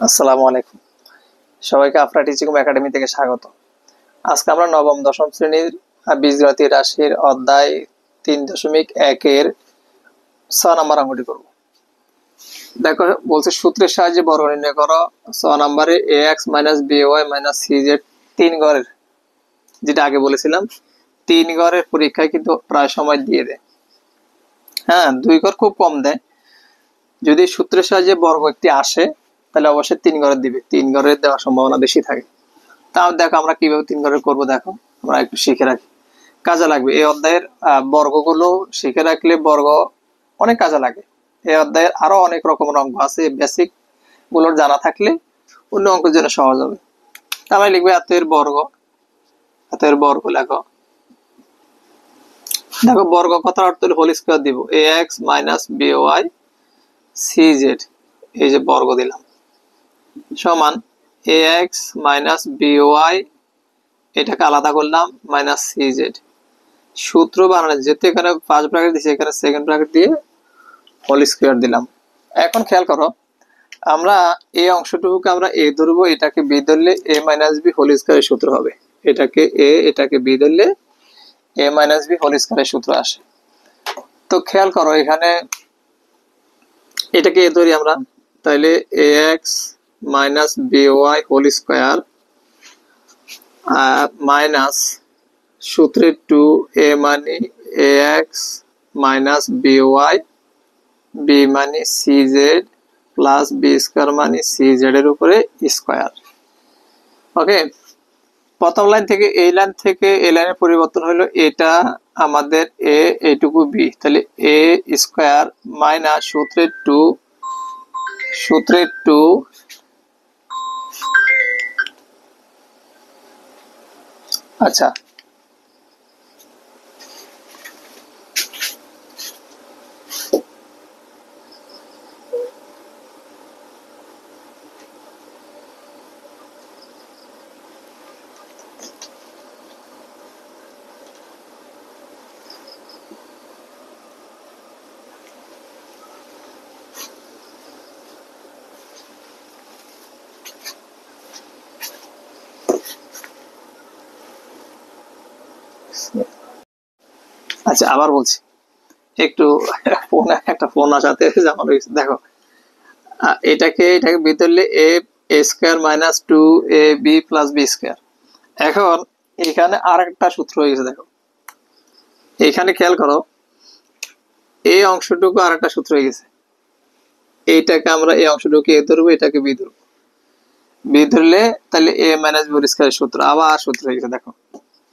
আসসালামু আলাইকুম। সবাইকে আফরা টিচিং একাডেমি থেকে স্বাগত। আজকে আমরা নবম দশম শ্রেণীর বীজগণিত রাশির অধ্যায় 3.1 এর 6 নম্বর অঙ্কটি করব। দেখো বলছে সূত্রের সাহায্যে বর্গ নির্ণয় করো। 6 নম্বরে ax - by - cz 3 ঘরের, যেটা আগে বলেছিলাম 3 ঘরের পরীক্ষায় কিন্তু প্রায় সময় দিয়ে দেয়। হ্যাঁ, 2 ঘর খুব কম দেয়। যদি সূত্রের সাহায্যে বর্গ একটি আসে তাহলে অবশ্যই 3 ঘরের দিবে, 3 ঘরের দেওয়ার সম্ভাবনা বেশি থাকে। তাও দেখো আমরা কিভাবে 3 ঘরের করবো, দেখো আমরা একটু শিখে রাখি, কাজে লাগবে। এই অধ্যায়ের বর্গগুলো শিখে রাখলে বর্গ অনেক কাজে লাগে। এই অধ্যায়ের আরো অনেক রকমের অঙ্ক আছে, বেসিক গুলোর জানা থাকলে অন্য অঙ্কের জন্য সহজ হবে। তাহলে লিখবে এতের বর্গ, এতের বর্গ লেখো। দেখো বর্গ কথার অর্থ হলো হোল স্কয়ার দিব, ax - by cz, এই যে বর্গ দিলাম, সমান ax - by, এটাকে আলাদা করলাম, মাইনাস cz। সূত্র বানানো যেহেতু এখানে ফার্স্ট ব্র্যাকেট দিয়েছি, এখানে সেকেন্ড ব্র্যাকেট দিয়ে হোল স্কয়ার দিলাম। এখন খেয়াল করো, আমরা এই অংশটুকুকে আমরা a ধরবো, এটাকে b ধরলে a - b হোল স্কয়ারের সূত্র হবে। এটাকে a, এটাকে b ধরলে a - b হোল স্কয়ারের সূত্র আসে। তো খেয়াল করো এখানে এটাকে a ধরি আমরা, তাহলে ax - by whole square minus সূত্রের 2a মানে ax - by, b মানে cz প্লাস b স্কয়ার মানে cz এর উপরে স্কয়ার। ওকে, প্রথম লাইন থেকে এই লাইন থেকে এই লাইনের পরিবর্তন হলো, এটা আমাদের a, এইটুকু b, তাহলে a স্কয়ার মাইনাস সূত্রের 2 আচ্ছা আচ্ছা আবার বলছি, একটু একটা ফোন আসাতে যেমন দেখো, এটাকে ভিতরলে a square minus 2ab plus b square. এখন এখানে আরেকটা সূত্র হয়ে গেছে, দেখো এখানে খেয়াল করো, এই অংশটুকু আরেকটা সূত্র হয়ে গেছে। এইটাকে আমরা এই অংশটুকু a ধরবো, এটাকে b ধরবো, b ধরলে তাহলে a মাইনাস b স্কয়ারের সূত্র আবার সূত্র হয়ে গেছে। দেখো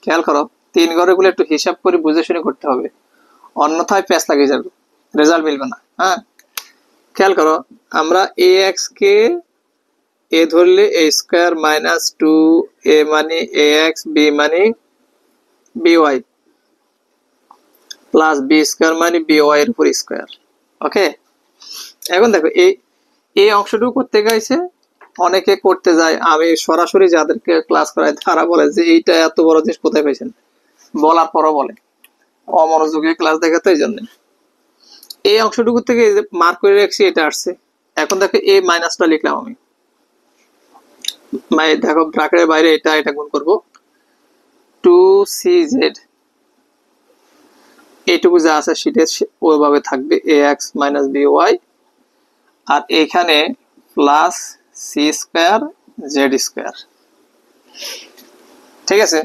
খেয়াল করো, 3 ঘরের গুলো একটু হিসাব করে বুঝে শুনে করতে হবে, অন্যথায় প্যাচ লাগিয়ে যাবে, রেজাল্ট মিলবে না। হ্যাঁ, খেয়াল করো, আমরা ax কে a ধরলে a স্কয়ার মাইনাস 2a মানে ax, b মানে by প্লাস b স্কয়ার মানে by এর উপর স্কয়ার। ওকে, এখন দেখো এই অংশটুকু করতে গেছে, অনেকে করতে যায়, আমি সরাসরি যাদেরকে ক্লাস করাই তারা বলে যে এইটা এত বড় জিনিস কোথায় পেয়েছেন, বলার পরও বলে অমনোযোগী ক্লাস দেখাতে। এই জন্য এই অংশটুকু থেকে মার্ক করে রাখছি, এটা আসছে। এখন দেখো এই মাইনাসটা লিখলাম আমি, দেখো ব্র্যাকেটের বাইরে এটা গুণ করব, 2cz, এইটুকু যা আছে সেটা ওইভাবে থাকবে, ax - by, আর এখানে plus c square z square. ঠিক আছে,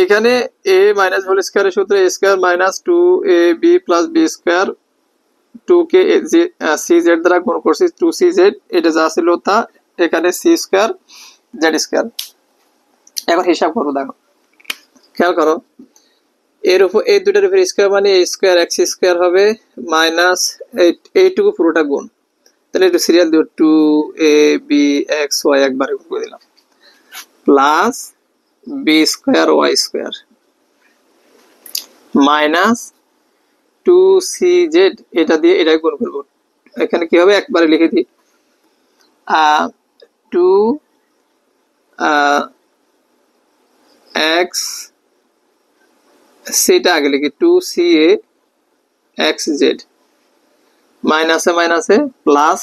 এখানে a মাইনাস হোল স্কয়ারের সূত্রে a square minus 2ab plus b square, 2 K cz দ্বারা গুণ করছি, 2cz, এটা যা ছিল তা, এখানে c স্কয়ার z স্কয়ার। এখন হিসাব করবো, দেখো খেয়াল করো, এর উপর এই দুটার উপর স্কয়ার মানে a স্কয়ার x স্কয়ার হবে, মাইনাস এইটুকু পুরোটা গুণ, তাহলে একটু সিরিয়াল দিব, 2ab xy একবারে গুণ করে দিলাম, plus b square y square minus 2cz, এটা দিয়ে এটা গুণ করবো। এখানে কি হবে, একবারে লিখে দিই, 2 x, সেটা আগে লিখি, 2ca xz, মাইনাসে মাইনাসে প্লাস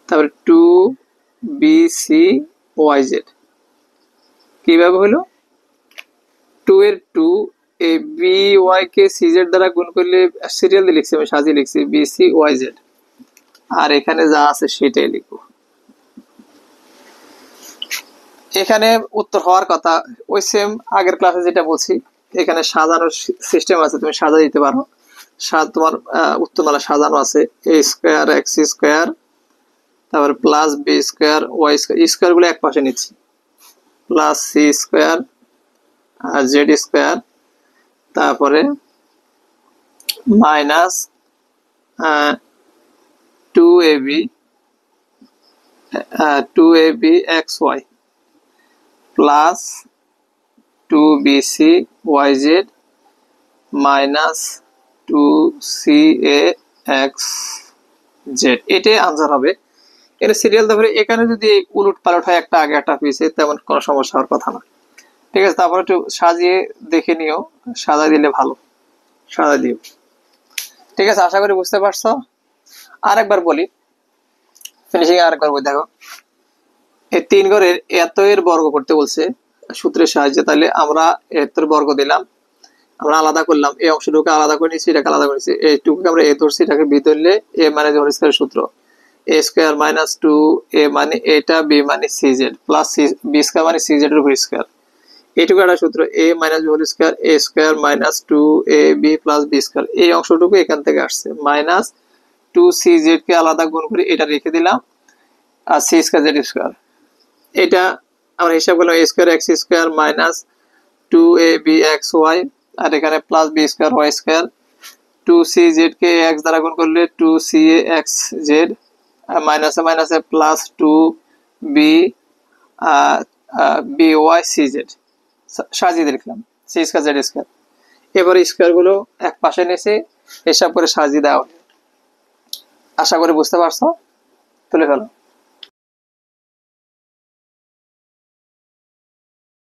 তারপরে 2BCYZ কিভাবে হলো 2 এর 2 এ BY কে CZ দ্বারা গুণ করলে সিরিয়াল দিয়ে লিখছি আমি সাজিয়ে লিখছি BCYZ আর এখানে যা আছে সেটাই লিখবো এখানে উত্তর হওয়ার কথা ওই সেম আগের ক্লাসে যেটা বলছি এখানে সাজানোর সিস্টেম আছে তুমি সাজা দিতে পারো তোমার উত্তরমালা সাজানো আছে a স্কয়ার x স্কয়ার তারপর plus b square y square square গুলো এক পাশে নিচ্ছি প্লাস c স্কয়ার আর z স্কয়ার তারপরে minus 2ab xy plus 2BCYZ minus 2CAXZ এটাই আনসার হবে এর সিরিয়াল তারপরে এখানে যদি উলট পালট হয় একটা আগে একটা পিছে তেমন কোনো সমস্যা হওয়ার কথা না ঠিক আছে তারপরে একটু সাজিয়ে দেখে নিও সাজা দিলে ভালো সাজা দিও ঠিক আছে আশা করি বুঝতে পারছো আরেকবার বলি ফিনিশিং আরেকবার বলি দেখো এই 3 ঘরের এত এর বর্গ করতে বলছে সূত্রের সাহায্যে তাহলে আমরা এত এর বর্গ দিলাম আমরা আলাদা করলাম এই অংশটুকু আলাদা করে নিয়েছি এটাকে আলাদা করেছি এইটুকুকে আমরা এ ধরছি এটাকে বি ধরলে এ মানে হোল স্কয়ার সূত্র a স্কয়ার মাইনাস 2a মানে এটা b মানে cz প্লাস b স্কয়ার মানে cz এর হোল স্কয়ার এইটুকু একটা সূত্র a minus b whole square a square minus 2ab plus b square এই অংশটুকু এখান থেকে আসছে মাইনাস 2cz কে আলাদা গুণ করে এটা রেখে দিলাম আর c স্কয়ার z স্কয়ার এটা আমরা হিসাব করলাম a square x square minus 2abxy আর এখানে plus b square y square 2cz কে x দ্বারা গুণ করলে 2caxz আর মাইনাসে মাইনাসে প্লাস 2b bycz সাজিয়ে লিখলাম c স্কয়ার z স্কয়ার এবারে স্কয়ার গুলো এক পাশে নিচে হিসাব করে সাজিয়ে দাও আশা করি বুঝতে পারছো তুলে ফেলো